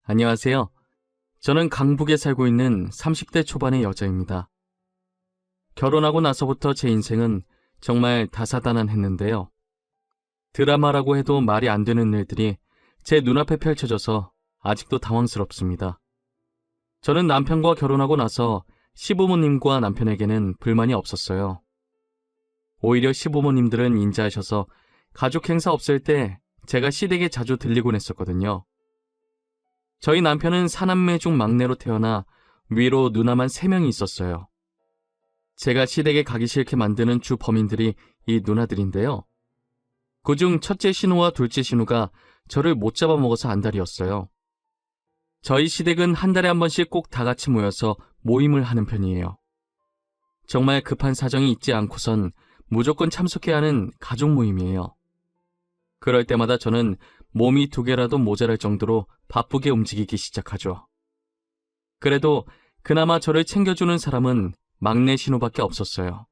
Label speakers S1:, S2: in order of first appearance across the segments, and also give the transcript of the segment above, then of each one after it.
S1: 안녕하세요. 저는 강북에 살고 있는 30대 초반의 여자입니다. 결혼하고 나서부터 제 인생은 정말 다사다난했는데요. 드라마라고 해도 말이 안 되는 일들이 제 눈앞에 펼쳐져서 아직도 당황스럽습니다. 저는 남편과 결혼하고 나서 시부모님과 남편에게는 불만이 없었어요. 오히려 시부모님들은 인자하셔서 가족 행사 없을 때 제가 시댁에 자주 들리곤 했었거든요. 저희 남편은 사남매 중 막내로 태어나 위로 누나만 3명이 있었어요. 제가 시댁에 가기 싫게 만드는 주 범인들이 이 누나들인데요. 그중 첫째 신우와 둘째 신우가 저를 못 잡아먹어서 안달이었어요. 저희 시댁은 한 달에 한 번씩 꼭 다 같이 모여서 모임을 하는 편이에요. 정말 급한 사정이 있지 않고선 무조건 참석해야 하는 가족 모임이에요. 그럴 때마다 저는 몸이 2개라도 모자랄 정도로 바쁘게 움직이기 시작하죠. 그래도 그나마 저를 챙겨주는 사람은 막내 신우밖에 없었어요.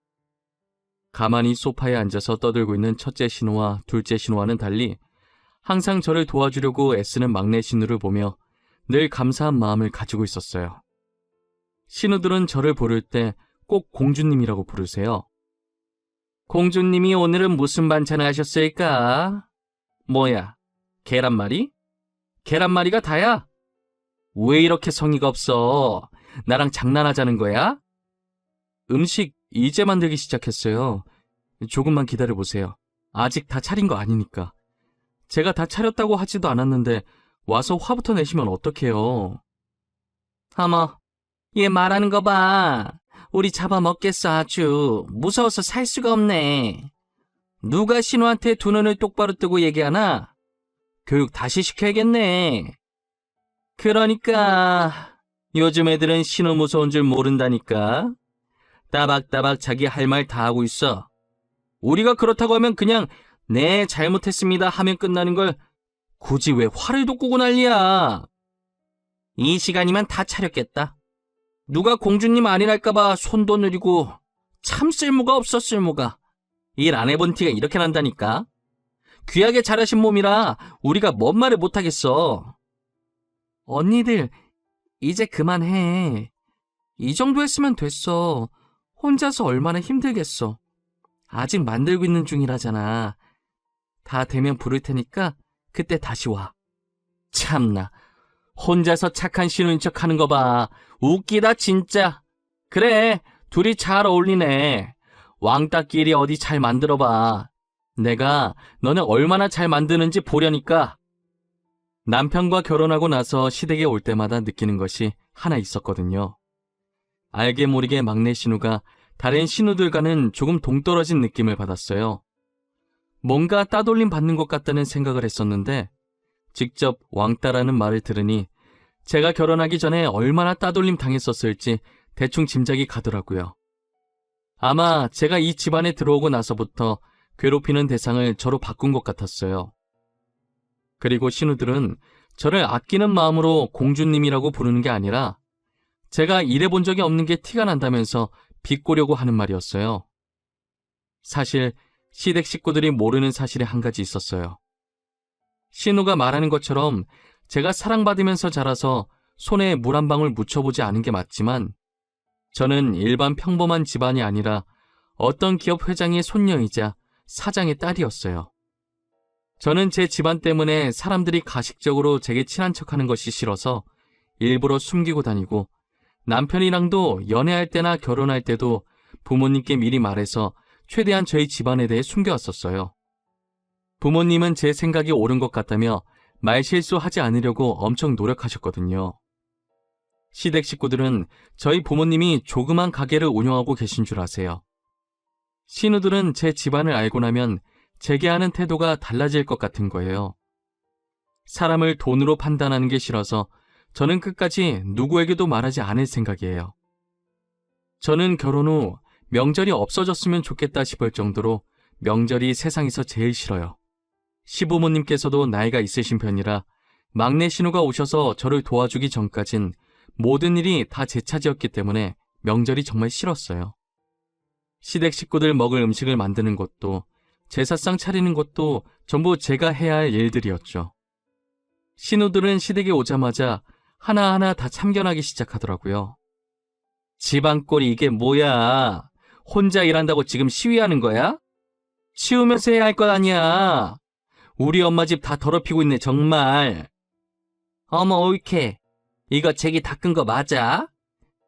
S1: 가만히 소파에 앉아서 떠들고 있는 첫째 신우와 둘째 신우와는 달리 항상 저를 도와주려고 애쓰는 막내 신우를 보며 늘 감사한 마음을 가지고 있었어요. 신우들은 저를 부를 때 꼭 공주님이라고 부르세요. 공주님이 오늘은 무슨 반찬을 하셨을까? 뭐야, 계란말이? 계란말이가 다야? 왜 이렇게 성의가 없어? 나랑 장난하자는 거야? 음식 이제 만들기 시작했어요. 조금만 기다려보세요. 아직 다 차린 거 아니니까. 제가 다 차렸다고 하지도 않았는데 와서 화부터 내시면 어떡해요. 어머, 얘 말하는 거 봐. 우리 잡아먹겠어 아주. 무서워서 살 수가 없네. 누가 신우한테 두 눈을 똑바로 뜨고 얘기하나? 교육 다시 시켜야겠네. 그러니까 요즘 애들은 신우 무서운 줄 모른다니까. 따박따박 자기 할 말 다 하고 있어. 우리가 그렇다고 하면 그냥 네 잘못했습니다 하면 끝나는 걸 굳이 왜 화를 돋구고 난리야. 이 시간이면 다 차렸겠다. 누가 공주님 아니랄까봐 손도 느리고 참 쓸모가 없어 쓸모가. 일 안 해본 티가 이렇게 난다니까. 귀하게 자라신 몸이라 우리가 뭔 말을 못하겠어. 언니들 이제 그만해. 이 정도 했으면 됐어. 혼자서 얼마나 힘들겠어. 아직 만들고 있는 중이라잖아. 다 되면 부를 테니까 그때 다시 와. 참나. 혼자서 착한 신우인 척 하는 거 봐. 웃기다 진짜. 그래, 둘이 잘 어울리네. 왕따끼리 어디 잘 만들어봐. 내가 너네 얼마나 잘 만드는지 보려니까. 남편과 결혼하고 나서 시댁에 올 때마다 느끼는 것이 하나 있었거든요. 알게 모르게 막내 신우가 다른 신우들과는 조금 동떨어진 느낌을 받았어요. 뭔가 따돌림 받는 것 같다는 생각을 했었는데 직접 왕따라는 말을 들으니 제가 결혼하기 전에 얼마나 따돌림 당했었을지 대충 짐작이 가더라고요. 아마 제가 이 집안에 들어오고 나서부터 괴롭히는 대상을 저로 바꾼 것 같았어요. 그리고 신우들은 저를 아끼는 마음으로 공주님이라고 부르는 게 아니라 제가 일해본 적이 없는 게 티가 난다면서 비꼬려고 하는 말이었어요. 사실 시댁 식구들이 모르는 사실이 한 가지 있었어요. 신우가 말하는 것처럼 제가 사랑받으면서 자라서 손에 물 한 방울 묻혀보지 않은 게 맞지만 저는 일반 평범한 집안이 아니라 어떤 기업 회장의 손녀이자 사장의 딸이었어요. 저는 제 집안 때문에 사람들이 가식적으로 제게 친한 척하는 것이 싫어서 일부러 숨기고 다니고 남편이랑도 연애할 때나 결혼할 때도 부모님께 미리 말해서 최대한 저희 집안에 대해 숨겨왔었어요. 부모님은 제 생각이 옳은 것 같다며 말실수하지 않으려고 엄청 노력하셨거든요. 시댁 식구들은 저희 부모님이 조그만 가게를 운영하고 계신 줄 아세요. 신우들은 제 집안을 알고 나면 제게 하는 태도가 달라질 것 같은 거예요. 사람을 돈으로 판단하는 게 싫어서 저는 끝까지 누구에게도 말하지 않을 생각이에요. 저는 결혼 후 명절이 없어졌으면 좋겠다 싶을 정도로 명절이 세상에서 제일 싫어요. 시부모님께서도 나이가 있으신 편이라 막내 신우가 오셔서 저를 도와주기 전까진 모든 일이 다 제 차지였기 때문에 명절이 정말 싫었어요. 시댁 식구들 먹을 음식을 만드는 것도 제사상 차리는 것도 전부 제가 해야 할 일들이었죠. 신우들은 시댁에 오자마자 하나하나 다 참견하기 시작하더라고요. 집안꼴이 이게 뭐야? 혼자 일한다고 지금 시위하는 거야? 치우면서 해야 할 것 아니야. 우리 엄마 집 다 더럽히고 있네, 정말. 어머, 옳게. 이거 제기 닦은 거 맞아?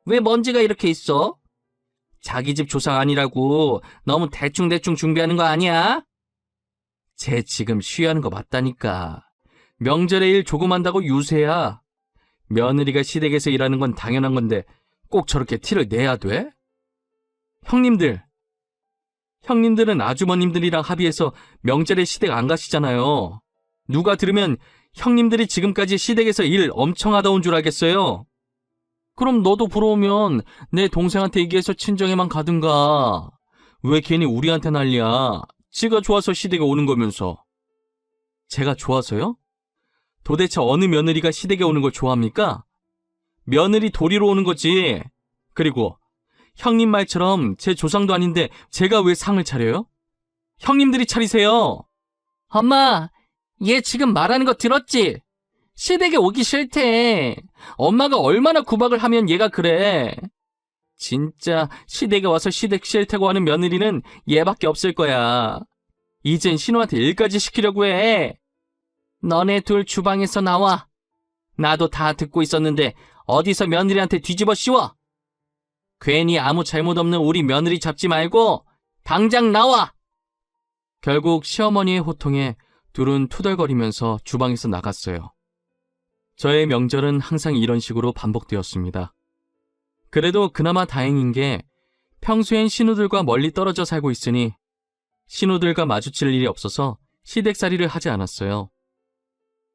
S1: 왜 먼지가 이렇게 있어? 자기 집 조상 아니라고 너무 대충대충 준비하는 거 아니야? 쟤 지금 시위하는 거 맞다니까. 명절에 일 조금 한다고 유세야. 며느리가 시댁에서 일하는 건 당연한 건데 꼭 저렇게 티를 내야 돼? 형님들은 아주머님들이랑 합의해서 명절에 시댁 안 가시잖아요. 누가 들으면 형님들이 지금까지 시댁에서 일 엄청 하다 온 줄 알겠어요? 그럼 너도 부러우면 내 동생한테 얘기해서 친정에만 가든가. 왜 괜히 우리한테 난리야? 지가 좋아서 시댁에 오는 거면서. 제가 좋아서요? 도대체 어느 며느리가 시댁에 오는 걸 좋아합니까? 며느리 도리로 오는 거지. 그리고 형님 말처럼 제 조상도 아닌데 제가 왜 상을 차려요? 형님들이 차리세요. 엄마, 얘 지금 말하는 거 들었지? 시댁에 오기 싫대. 엄마가 얼마나 구박을 하면 얘가 그래. 진짜 시댁에 와서 시댁 싫다고 하는 며느리는 얘밖에 없을 거야. 이젠 신우한테 일까지 시키려고 해. 너네 둘 주방에서 나와. 나도 다 듣고 있었는데 어디서 며느리한테 뒤집어 씌워. 괜히 아무 잘못 없는 우리 며느리 잡지 말고 당장 나와. 결국 시어머니의 호통에 둘은 투덜거리면서 주방에서 나갔어요. 저의 명절은 항상 이런 식으로 반복되었습니다. 그래도 그나마 다행인 게 평소엔 신우들과 멀리 떨어져 살고 있으니 신우들과 마주칠 일이 없어서 시댁살이를 하지 않았어요.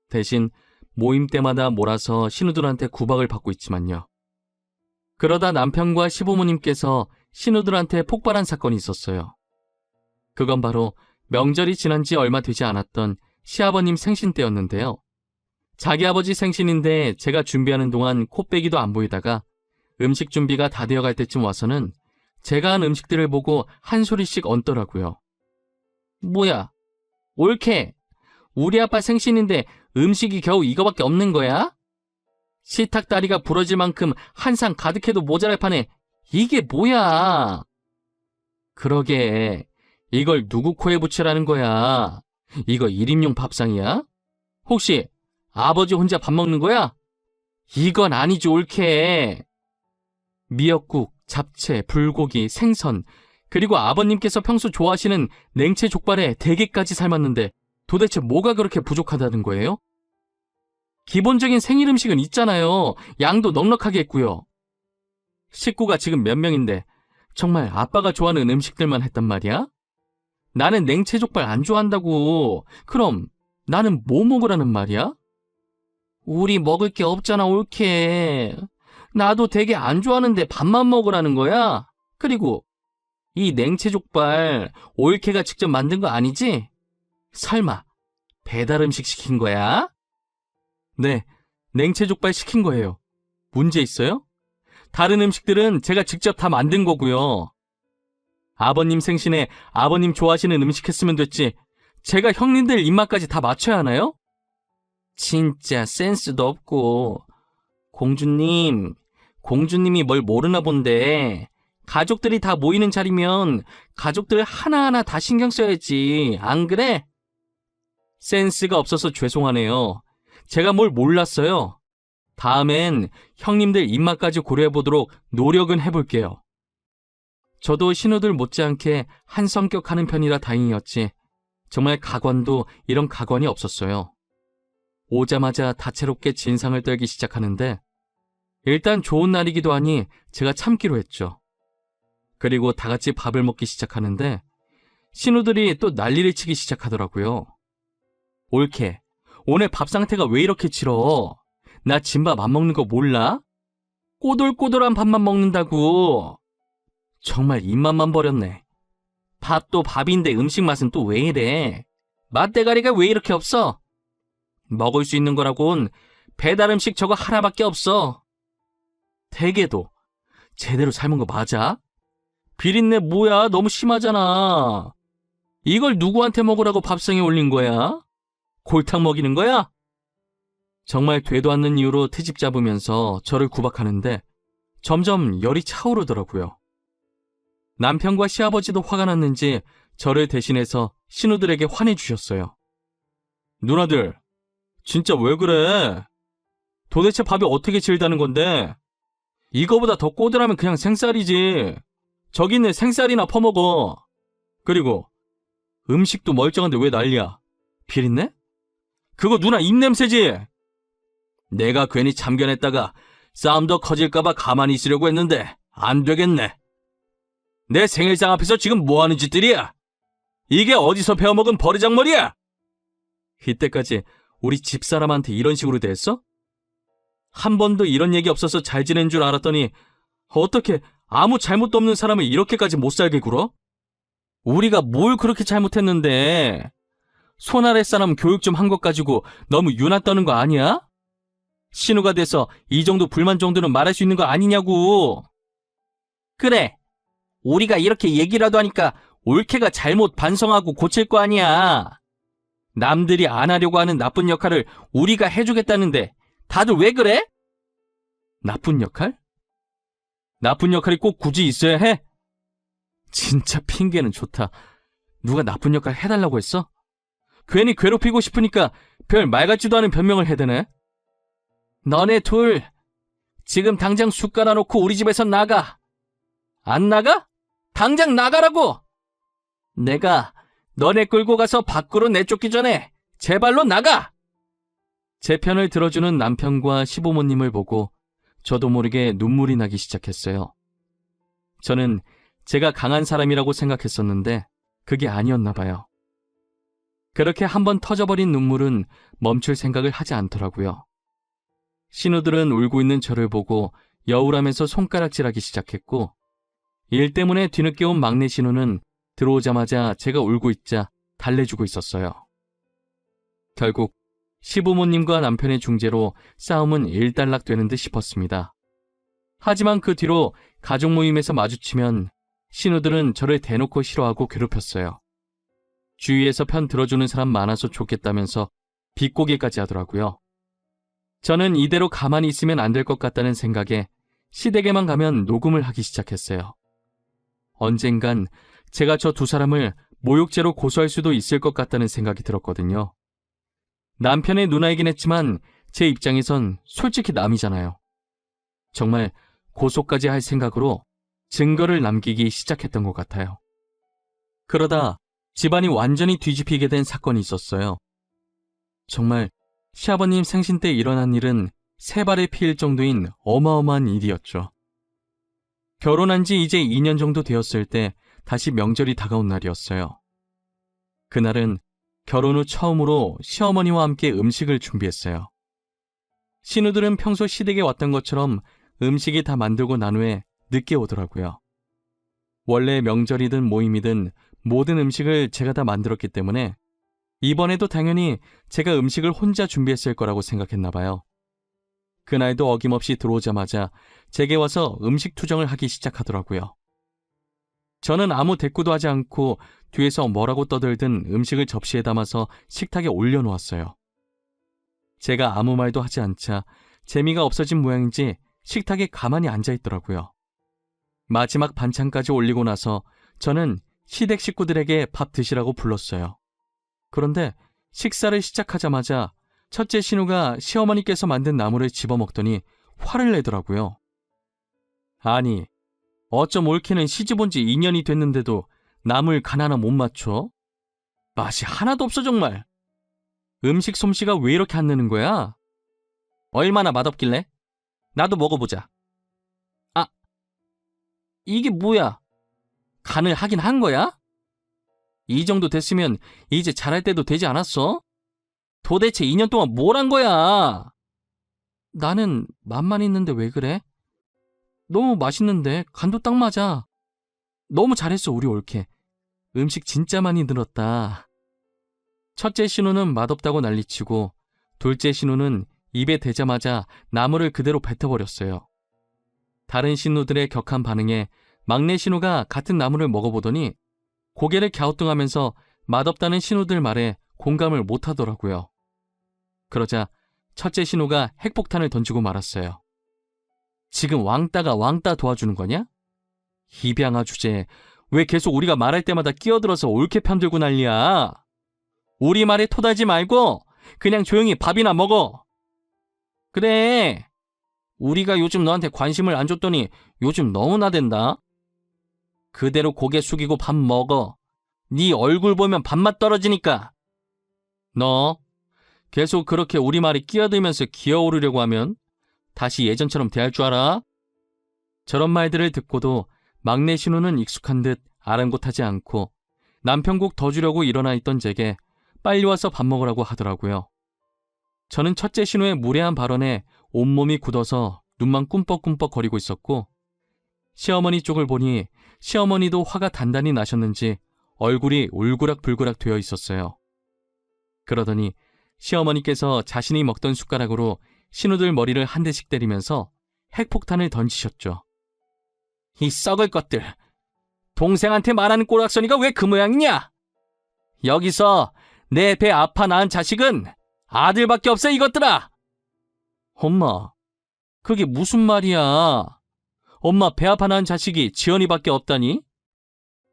S1: 대신 모임 때마다 몰아서 신우들한테 구박을 받고 있지만요. 그러다 남편과 시부모님께서 신우들한테 폭발한 사건이 있었어요. 그건 바로 명절이 지난 지 얼마 되지 않았던 시아버님 생신 때였는데요. 자기 아버지 생신인데 제가 준비하는 동안 코빼기도 안 보이다가 음식 준비가 다 되어갈 때쯤 와서는 제가 한 음식들을 보고 한 소리씩 얹더라고요. 뭐야, 옳게. 우리 아빠 생신인데 음식이 겨우 이거밖에 없는 거야? 식탁다리가 부러질 만큼 한 상 가득해도 모자랄 판에 이게 뭐야? 그러게, 이걸 누구 코에 붙이라는 거야? 이거 1인용 밥상이야? 혹시 아버지 혼자 밥 먹는 거야? 이건 아니지, 옳게. 미역국, 잡채, 불고기, 생선, 그리고 아버님께서 평소 좋아하시는 냉채 족발에 대게까지 삶았는데 도대체 뭐가 그렇게 부족하다는 거예요? 기본적인 생일 음식은 있잖아요. 양도 넉넉하게 했고요. 식구가 지금 몇 명인데 정말 아빠가 좋아하는 음식들만 했단 말이야? 나는 냉채 족발 안 좋아한다고. 그럼 나는 뭐 먹으라는 말이야? 우리 먹을 게 없잖아, 옳게. 나도 되게 안 좋아하는데 밥만 먹으라는 거야? 그리고 이 냉채 족발 옳게가 직접 만든 거 아니지? 설마 배달 음식 시킨 거야? 네, 냉채 족발 시킨 거예요. 문제 있어요? 다른 음식들은 제가 직접 다 만든 거고요. 아버님 생신에 아버님 좋아하시는 음식 했으면 됐지. 제가 형님들 입맛까지 다 맞춰야 하나요? 진짜 센스도 없고. 공주님이 뭘 모르나 본데. 가족들이 다 모이는 자리면 가족들 하나하나 다 신경 써야지. 안 그래? 센스가 없어서 죄송하네요. 제가 뭘 몰랐어요. 다음엔 형님들 입맛까지 고려해보도록 노력은 해볼게요. 저도 신우들 못지않게 한성격하는 편이라 다행이었지. 정말 가관도 이런 가관이 없었어요. 오자마자 다채롭게 진상을 떨기 시작하는데 일단 좋은 날이기도 하니 제가 참기로 했죠. 그리고 다 같이 밥을 먹기 시작하는데 신우들이 또 난리를 치기 시작하더라고요. 옳게, 오늘 밥 상태가 왜 이렇게 치러? 나 진밥 안 먹는 거 몰라? 꼬들꼬들한 밥만 먹는다고. 정말 입맛만 버렸네. 밥도 밥인데 음식 맛은 또 왜 이래? 맛대가리가 왜 이렇게 없어? 먹을 수 있는 거라곤 배달 음식 저거 하나밖에 없어. 대게도 제대로 삶은 거 맞아? 비린내 뭐야? 너무 심하잖아. 이걸 누구한테 먹으라고 밥상에 올린 거야? 골탕 먹이는 거야? 정말 되도 않는 이유로 트집 잡으면서 저를 구박하는데 점점 열이 차오르더라고요. 남편과 시아버지도 화가 났는지 저를 대신해서 신우들에게 화내주셨어요. 누나들, 진짜 왜 그래? 도대체 밥이 어떻게 질다는 건데? 이거보다 더 꼬들하면 그냥 생쌀이지. 저기 있는 생쌀이나 퍼먹어. 그리고 음식도 멀쩡한데 왜 난리야? 비린내? 그거 누나 입냄새지? 내가 괜히 참견했다가 싸움 더 커질까봐 가만히 있으려고 했는데 안 되겠네. 내 생일상 앞에서 지금 뭐하는 짓들이야? 이게 어디서 배워먹은 버르장머리야? 이때까지 우리 집사람한테 이런 식으로 대했어? 한 번도 이런 얘기 없어서 잘 지낸 줄 알았더니 어떻게 아무 잘못도 없는 사람을 이렇게까지 못 살게 굴어? 우리가 뭘 그렇게 잘못했는데? 손 아래 사람 교육 좀 한 것 가지고 너무 유나 떠는 거 아니야? 신우가 돼서 이 정도 불만 정도는 말할 수 있는 거 아니냐고. 그래, 우리가 이렇게 얘기라도 하니까 올케가 잘못 반성하고 고칠 거 아니야. 남들이 안 하려고 하는 나쁜 역할을 우리가 해주겠다는데 다들 왜 그래? 나쁜 역할? 나쁜 역할이 꼭 굳이 있어야 해? 진짜 핑계는 좋다. 누가 나쁜 역할 해달라고 했어? 괜히 괴롭히고 싶으니까 별 말 같지도 않은 변명을 해대네. 너네 둘, 지금 당장 숟 깔아놓고 우리 집에서 나가. 안 나가? 당장 나가라고! 내가 너네 끌고 가서 밖으로 내쫓기 전에 제발로 나가! 제 편을 들어주는 남편과 시부모님을 보고 저도 모르게 눈물이 나기 시작했어요. 저는 제가 강한 사람이라고 생각했었는데 그게 아니었나 봐요. 그렇게 한번 터져버린 눈물은 멈출 생각을 하지 않더라고요. 신우들은 울고 있는 저를 보고 여울하면서 손가락질하기 시작했고, 일 때문에 뒤늦게 온 막내 신우는 들어오자마자 제가 울고 있자 달래주고 있었어요. 결국 시부모님과 남편의 중재로 싸움은 일단락되는 듯 싶었습니다. 하지만 그 뒤로 가족 모임에서 마주치면 신우들은 저를 대놓고 싫어하고 괴롭혔어요. 주위에서 편 들어주는 사람 많아서 좋겠다면서 비꼬기까지 하더라고요. 저는 이대로 가만히 있으면 안 될 것 같다는 생각에 시댁에만 가면 녹음을 하기 시작했어요. 언젠간 제가 저 두 사람을 모욕죄로 고소할 수도 있을 것 같다는 생각이 들었거든요. 남편의 누나이긴 했지만 제 입장에선 솔직히 남이잖아요. 정말 고소까지 할 생각으로 증거를 남기기 시작했던 것 같아요. 그러다 집안이 완전히 뒤집히게 된 사건이 있었어요. 정말 시아버님 생신 때 일어난 일은 세 발의 피일 정도인 어마어마한 일이었죠. 결혼한 지 이제 2년 정도 되었을 때 다시 명절이 다가온 날이었어요. 그날은 결혼 후 처음으로 시어머니와 함께 음식을 준비했어요. 신우들은 평소 시댁에 왔던 것처럼 음식이 다 만들고 난 후에 늦게 오더라고요. 원래 명절이든 모임이든 모든 음식을 제가 다 만들었기 때문에 이번에도 당연히 제가 음식을 혼자 준비했을 거라고 생각했나 봐요. 그날도 어김없이 들어오자마자 제게 와서 음식 투정을 하기 시작하더라고요. 저는 아무 대꾸도 하지 않고 뒤에서 뭐라고 떠들든 음식을 접시에 담아서 식탁에 올려놓았어요. 제가 아무 말도 하지 않자 재미가 없어진 모양인지 식탁에 가만히 앉아있더라고요. 마지막 반찬까지 올리고 나서 저는 시댁 식구들에게 밥 드시라고 불렀어요. 그런데 식사를 시작하자마자 첫째 신우가 시어머니께서 만든 나물을 집어먹더니 화를 내더라고요. 아니, 어쩜 올케는 시집온 지 2년이 됐는데도 나물 간 하나 못 맞춰? 맛이 하나도 없어 정말. 음식 솜씨가 왜 이렇게 안 느는 거야? 얼마나 맛없길래? 나도 먹어보자. 아, 이게 뭐야? 간을 하긴 한 거야? 이 정도 됐으면 이제 잘할 때도 되지 않았어? 도대체 2년 동안 뭘 한 거야? 나는 맛만 있는데 왜 그래? 너무 맛있는데 간도 딱 맞아. 너무 잘했어 우리 올케. 음식 진짜 많이 늘었다. 첫째 신우는 맛없다고 난리치고 둘째 신우는 입에 대자마자 나물을 그대로 뱉어버렸어요. 다른 신우들의 격한 반응에 막내 신우가 같은 나물을 먹어보더니 고개를 갸우뚱하면서 맛없다는 신우들 말에 공감을 못하더라고요. 그러자 첫째 신우가 핵폭탄을 던지고 말았어요. 지금 왕따가 왕따 도와주는 거냐? 입양아 주제에 왜 계속 우리가 말할 때마다 끼어들어서 옳게 편들고 난리야? 우리 말에 토달지 말고 그냥 조용히 밥이나 먹어. 그래. 우리가 요즘 너한테 관심을 안 줬더니 요즘 너무 나댄다. 그대로 고개 숙이고 밥 먹어. 네 얼굴 보면 밥맛 떨어지니까. 너 계속 그렇게 우리 말에 끼어들면서 기어오르려고 하면 다시 예전처럼 대할 줄 알아? 저런 말들을 듣고도 막내 신우는 익숙한 듯 아랑곳하지 않고 남편국 더 주려고 일어나 있던 제게 빨리 와서 밥 먹으라고 하더라고요. 저는 첫째 신우의 무례한 발언에 온몸이 굳어서 눈만 꿈뻑꿈뻑 거리고 있었고 시어머니 쪽을 보니 시어머니도 화가 단단히 나셨는지 얼굴이 울그락불그락 되어 있었어요. 그러더니 시어머니께서 자신이 먹던 숟가락으로 신우들 머리를 한 대씩 때리면서 핵폭탄을 던지셨죠. 이 썩을 것들! 동생한테 말하는 꼬락서니가 왜 그 모양이냐? 여기서 내 배 아파 낳은 자식은 아들밖에 없어 이것들아! 엄마, 그게 무슨 말이야? 엄마 배 아파 낳은 자식이 지연이밖에 없다니?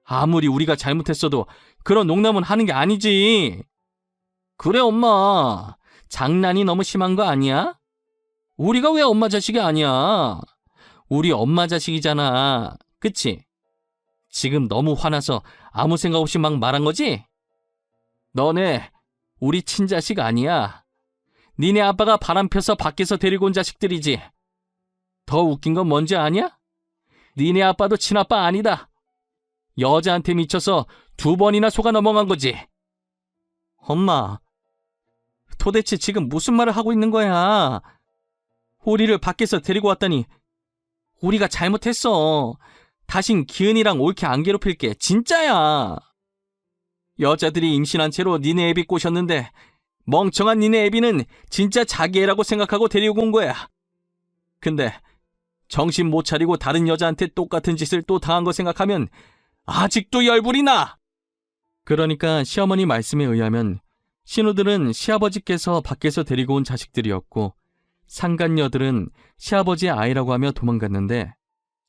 S1: 아무리 우리가 잘못했어도 그런 농담은 하는 게 아니지. 그래 엄마, 장난이 너무 심한 거 아니야? 우리가 왜 엄마 자식이 아니야? 우리 엄마 자식이잖아. 그치? 지금 너무 화나서 아무 생각 없이 막 말한 거지? 너네 우리 친자식 아니야. 니네 아빠가 바람 펴서 밖에서 데리고 온 자식들이지. 더 웃긴 건 뭔지 아냐? 니네 아빠도 친아빠 아니다. 여자한테 미쳐서 2번이나 속아 넘어간 거지. 엄마, 도대체 지금 무슨 말을 하고 있는 거야? 우리를 밖에서 데리고 왔다니 우리가 잘못했어. 다신 기은이랑 옳게 안 괴롭힐게. 진짜야. 여자들이 임신한 채로 니네 애비 꼬셨는데 멍청한 니네 애비는 진짜 자기 애라고 생각하고 데리고 온 거야. 근데 정신 못 차리고 다른 여자한테 똑같은 짓을 또 당한 거 생각하면 아직도 열불이 나. 그러니까 시어머니 말씀에 의하면 신우들은 시아버지께서 밖에서 데리고 온 자식들이었고 상간녀들은 시아버지의 아이라고 하며 도망갔는데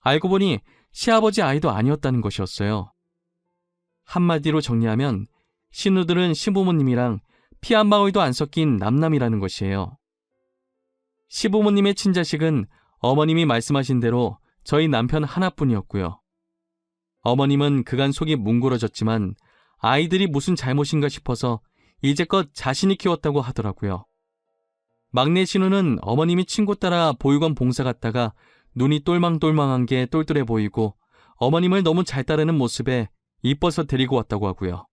S1: 알고 보니 시아버지 아이도 아니었다는 것이었어요. 한마디로 정리하면 신우들은 시부모님이랑 피 한 방울도 안 섞인 남남이라는 것이에요. 시부모님의 친자식은 어머님이 말씀하신 대로 저희 남편 하나뿐이었고요. 어머님은 그간 속이 뭉그러졌지만 아이들이 무슨 잘못인가 싶어서 이제껏 자신이 키웠다고 하더라고요. 막내 신우는 어머님이 친구 따라 보육원 봉사 갔다가 눈이 똘망똘망한 게 똘똘해 보이고 어머님을 너무 잘 따르는 모습에 이뻐서 데리고 왔다고 하고요.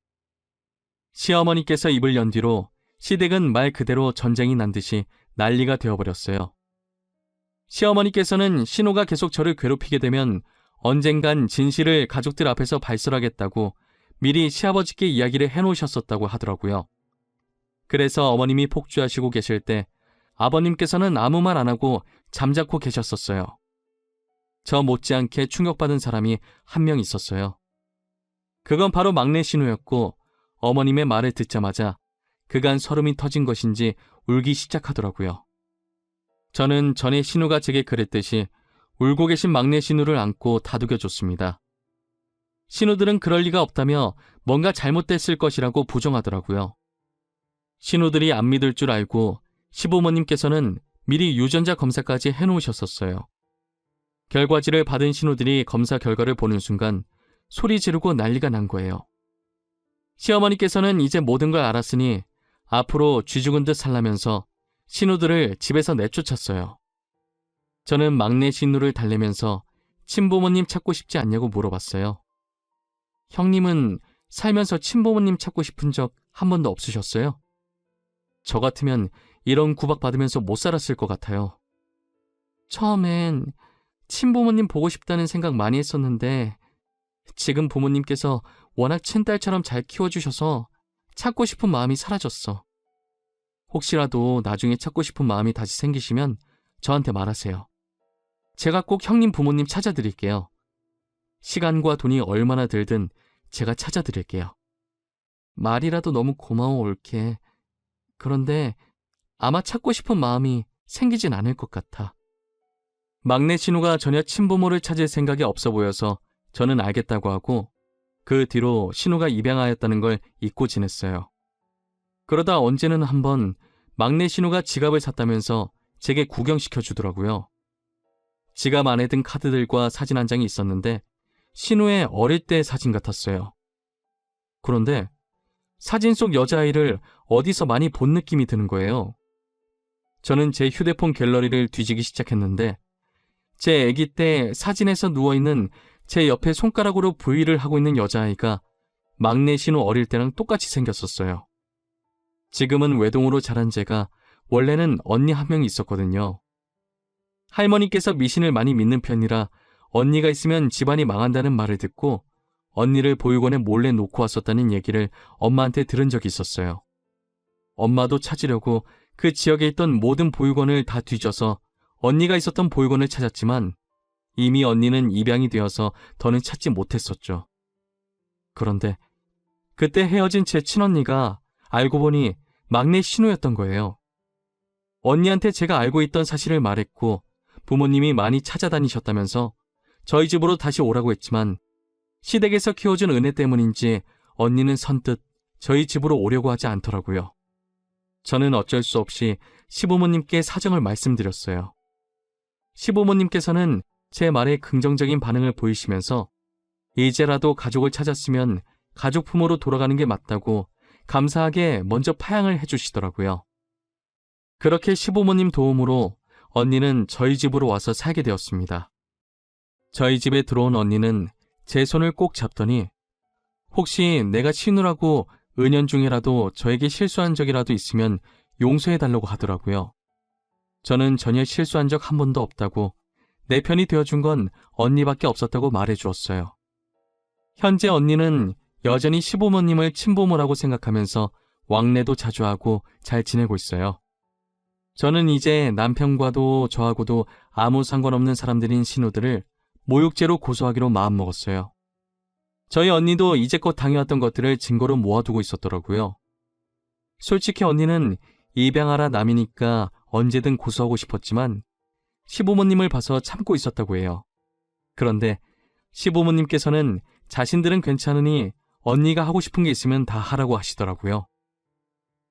S1: 시어머니께서 입을 연 뒤로 시댁은 말 그대로 전쟁이 난 듯이 난리가 되어버렸어요. 시어머니께서는 신우가 계속 저를 괴롭히게 되면 언젠간 진실을 가족들 앞에서 발설하겠다고 미리 시아버지께 이야기를 해놓으셨었다고 하더라고요. 그래서 어머님이 폭주하시고 계실 때 아버님께서는 아무 말 안 하고 잠자코 계셨었어요. 저 못지않게 충격받은 사람이 한 명 있었어요. 그건 바로 막내 신우였고 어머님의 말을 듣자마자 그간 설움이 터진 것인지 울기 시작하더라고요. 저는 전에 신우가 제게 그랬듯이 울고 계신 막내 신우를 안고 다독여줬습니다. 신우들은 그럴 리가 없다며 뭔가 잘못됐을 것이라고 부정하더라고요. 신우들이 안 믿을 줄 알고 시부모님께서는 미리 유전자 검사까지 해놓으셨었어요. 결과지를 받은 신우들이 검사 결과를 보는 순간 소리 지르고 난리가 난 거예요. 시어머니께서는 이제 모든 걸 알았으니 앞으로 쥐 죽은 듯 살라면서 신우들을 집에서 내쫓았어요. 저는 막내 신우를 달래면서 친부모님 찾고 싶지 않냐고 물어봤어요. 형님은 살면서 친부모님 찾고 싶은 적 한 번도 없으셨어요? 저 같으면 이런 구박받으면서 못 살았을 것 같아요. 처음엔 친부모님 보고 싶다는 생각 많이 했었는데 지금 부모님께서 워낙 친딸처럼 잘 키워주셔서 찾고 싶은 마음이 사라졌어. 혹시라도 나중에 찾고 싶은 마음이 다시 생기시면 저한테 말하세요. 제가 꼭 형님 부모님 찾아드릴게요. 시간과 돈이 얼마나 들든 제가 찾아드릴게요. 말이라도 너무 고마워 올케. 그런데 아마 찾고 싶은 마음이 생기진 않을 것 같아. 막내 신우가 전혀 친부모를 찾을 생각이 없어 보여서 저는 알겠다고 하고 그 뒤로 신우가 입양하였다는 걸 잊고 지냈어요. 그러다 언제는 한번 막내 신우가 지갑을 샀다면서 제게 구경시켜 주더라고요. 지갑 안에 든 카드들과 사진 한 장이 있었는데 신우의 어릴 때 사진 같았어요. 그런데 사진 속 여자아이를 어디서 많이 본 느낌이 드는 거예요. 저는 제 휴대폰 갤러리를 뒤지기 시작했는데 제 아기 때 사진에서 누워있는 제 옆에 손가락으로 V를 하고 있는 여자아이가 막내 신우 어릴 때랑 똑같이 생겼었어요. 지금은 외동으로 자란 제가 원래는 언니 한 명이 있었거든요. 할머니께서 미신을 많이 믿는 편이라 언니가 있으면 집안이 망한다는 말을 듣고 언니를 보육원에 몰래 놓고 왔었다는 얘기를 엄마한테 들은 적이 있었어요. 엄마도 찾으려고 그 지역에 있던 모든 보육원을 다 뒤져서 언니가 있었던 보육원을 찾았지만 이미 언니는 입양이 되어서 더는 찾지 못했었죠. 그런데 그때 헤어진 제 친언니가 알고 보니 막내 신우였던 거예요. 언니한테 제가 알고 있던 사실을 말했고 부모님이 많이 찾아다니셨다면서 저희 집으로 다시 오라고 했지만 시댁에서 키워준 은혜 때문인지 언니는 선뜻 저희 집으로 오려고 하지 않더라고요. 저는 어쩔 수 없이 시부모님께 사정을 말씀드렸어요. 시부모님께서는 제 말에 긍정적인 반응을 보이시면서 이제라도 가족을 찾았으면 가족 품으로 돌아가는 게 맞다고 감사하게 먼저 파양을 해주시더라고요. 그렇게 시부모님 도움으로 언니는 저희 집으로 와서 살게 되었습니다. 저희 집에 들어온 언니는 제 손을 꼭 잡더니 혹시 내가 신우라고 은연중에라도 저에게 실수한 적이라도 있으면 용서해달라고 하더라고요. 저는 전혀 실수한 적 한 번도 없다고 내 편이 되어준 건 언니밖에 없었다고 말해주었어요. 현재 언니는 여전히 시부모님을 친부모라고 생각하면서 왕래도 자주 하고 잘 지내고 있어요. 저는 이제 남편과도 저하고도 아무 상관없는 사람들인 신우들을 모욕죄로 고소하기로 마음먹었어요. 저희 언니도 이제껏 당해왔던 것들을 증거로 모아두고 있었더라고요. 솔직히 언니는 입양하라 남이니까 언제든 고소하고 싶었지만 시부모님을 봐서 참고 있었다고 해요. 그런데 시부모님께서는 자신들은 괜찮으니 언니가 하고 싶은 게 있으면 다 하라고 하시더라고요.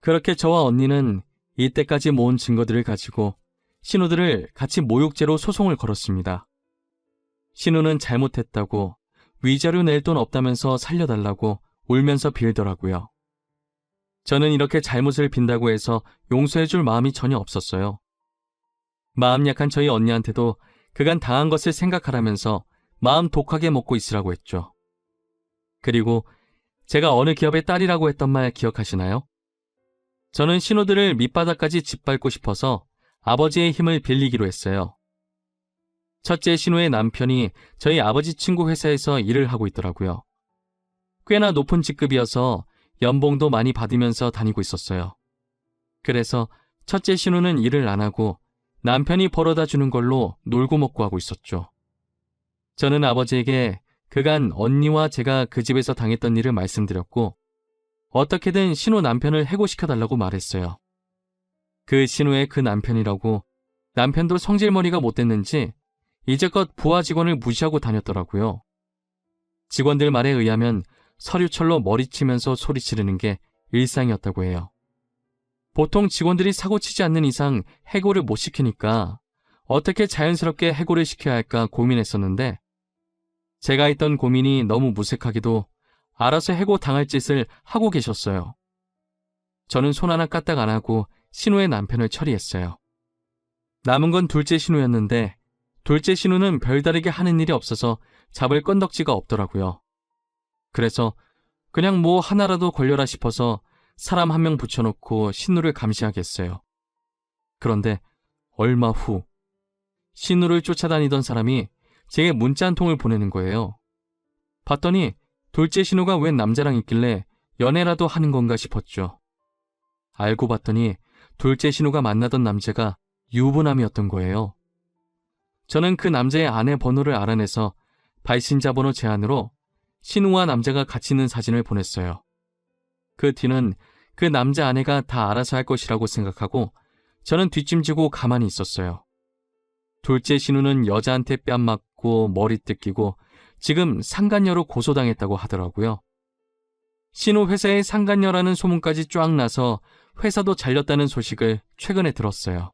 S1: 그렇게 저와 언니는 이때까지 모은 증거들을 가지고 신우들을 같이 모욕죄로 소송을 걸었습니다. 신우는 잘못했다고 위자료 낼 돈 없다면서 살려달라고 울면서 빌더라고요. 저는 이렇게 잘못을 빈다고 해서 용서해줄 마음이 전혀 없었어요. 마음 약한 저희 언니한테도 그간 당한 것을 생각하라면서 마음 독하게 먹고 있으라고 했죠. 그리고 제가 어느 기업의 딸이라고 했던 말 기억하시나요? 저는 신우들을 밑바닥까지 짓밟고 싶어서 아버지의 힘을 빌리기로 했어요. 첫째 신우의 남편이 저희 아버지 친구 회사에서 일을 하고 있더라고요. 꽤나 높은 직급이어서 연봉도 많이 받으면서 다니고 있었어요. 그래서 첫째 신우는 일을 안 하고 남편이 벌어다 주는 걸로 놀고 먹고 하고 있었죠. 저는 아버지에게 그간 언니와 제가 그 집에서 당했던 일을 말씀드렸고 어떻게든 신우 남편을 해고시켜달라고 말했어요. 그 신우의 그 남편이라고 남편도 성질머리가 못됐는지 이제껏 부하 직원을 무시하고 다녔더라고요. 직원들 말에 의하면 서류철로 머리치면서 소리치르는 게 일상이었다고 해요. 보통 직원들이 사고치지 않는 이상 해고를 못 시키니까 어떻게 자연스럽게 해고를 시켜야 할까 고민했었는데 제가 했던 고민이 너무 무색하게도 알아서 해고 당할 짓을 하고 계셨어요. 저는 손 하나 까딱 안 하고 신우의 남편을 처리했어요. 남은 건 둘째 신우였는데 둘째 신우는 별다르게 하는 일이 없어서 잡을 건덕지가 없더라고요. 그래서 그냥 뭐 하나라도 걸려라 싶어서 사람 한 명 붙여놓고 신우를 감시하겠어요. 그런데 얼마 후 신우를 쫓아다니던 사람이 제게 문자 한 통을 보내는 거예요. 봤더니 둘째 신우가 웬 남자랑 있길래 연애라도 하는 건가 싶었죠. 알고 봤더니 둘째 신우가 만나던 남자가 유부남이었던 거예요. 저는 그 남자의 아내 번호를 알아내서 발신자 번호 제안으로 신우와 남자가 같이 있는 사진을 보냈어요. 그 뒤는 그 남자 아내가 다 알아서 할 것이라고 생각하고 저는 뒷짐지고 가만히 있었어요. 둘째 신우는 여자한테 뺨 맞고 머리 뜯기고 지금 상간녀로 고소당했다고 하더라고요. 신우 회사에 상간녀라는 소문까지 쫙 나서 회사도 잘렸다는 소식을 최근에 들었어요.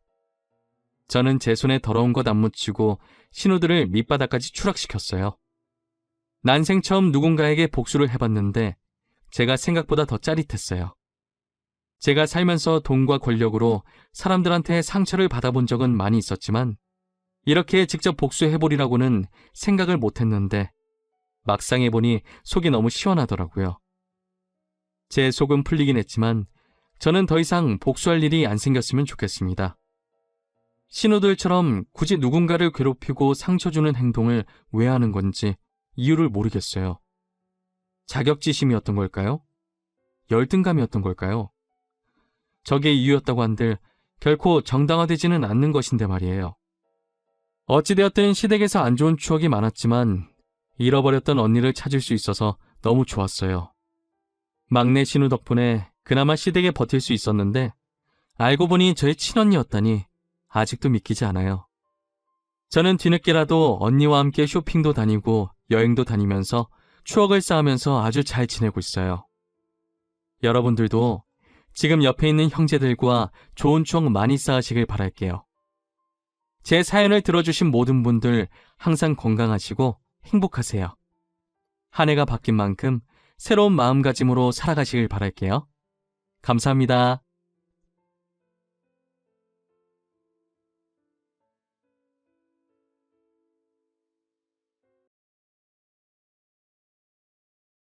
S1: 저는 제 손에 더러운 것 안 묻히고 신우들을 밑바닥까지 추락시켰어요. 난생 처음 누군가에게 복수를 해봤는데 제가 생각보다 더 짜릿했어요. 제가 살면서 돈과 권력으로 사람들한테 상처를 받아본 적은 많이 있었지만 이렇게 직접 복수해보리라고는 생각을 못했는데 막상 해보니 속이 너무 시원하더라고요. 제 속은 풀리긴 했지만 저는 더 이상 복수할 일이 안 생겼으면 좋겠습니다. 신우들처럼 굳이 누군가를 괴롭히고 상처 주는 행동을 왜 하는 건지 이유를 모르겠어요. 자격지심이었던 걸까요? 열등감이었던 걸까요? 저게 이유였다고 한들 결코 정당화되지는 않는 것인데 말이에요. 어찌되었든 시댁에서 안 좋은 추억이 많았지만 잃어버렸던 언니를 찾을 수 있어서 너무 좋았어요. 막내 신우 덕분에 그나마 시댁에 버틸 수 있었는데 알고 보니 저의 친언니였다니 아직도 믿기지 않아요. 저는 뒤늦게라도 언니와 함께 쇼핑도 다니고 여행도 다니면서 추억을 쌓으면서 아주 잘 지내고 있어요. 여러분들도 지금 옆에 있는 형제들과 좋은 추억 많이 쌓으시길 바랄게요. 제 사연을 들어주신 모든 분들 항상 건강하시고 행복하세요. 한 해가 바뀐 만큼 새로운 마음가짐으로 살아가시길 바랄게요. 감사합니다.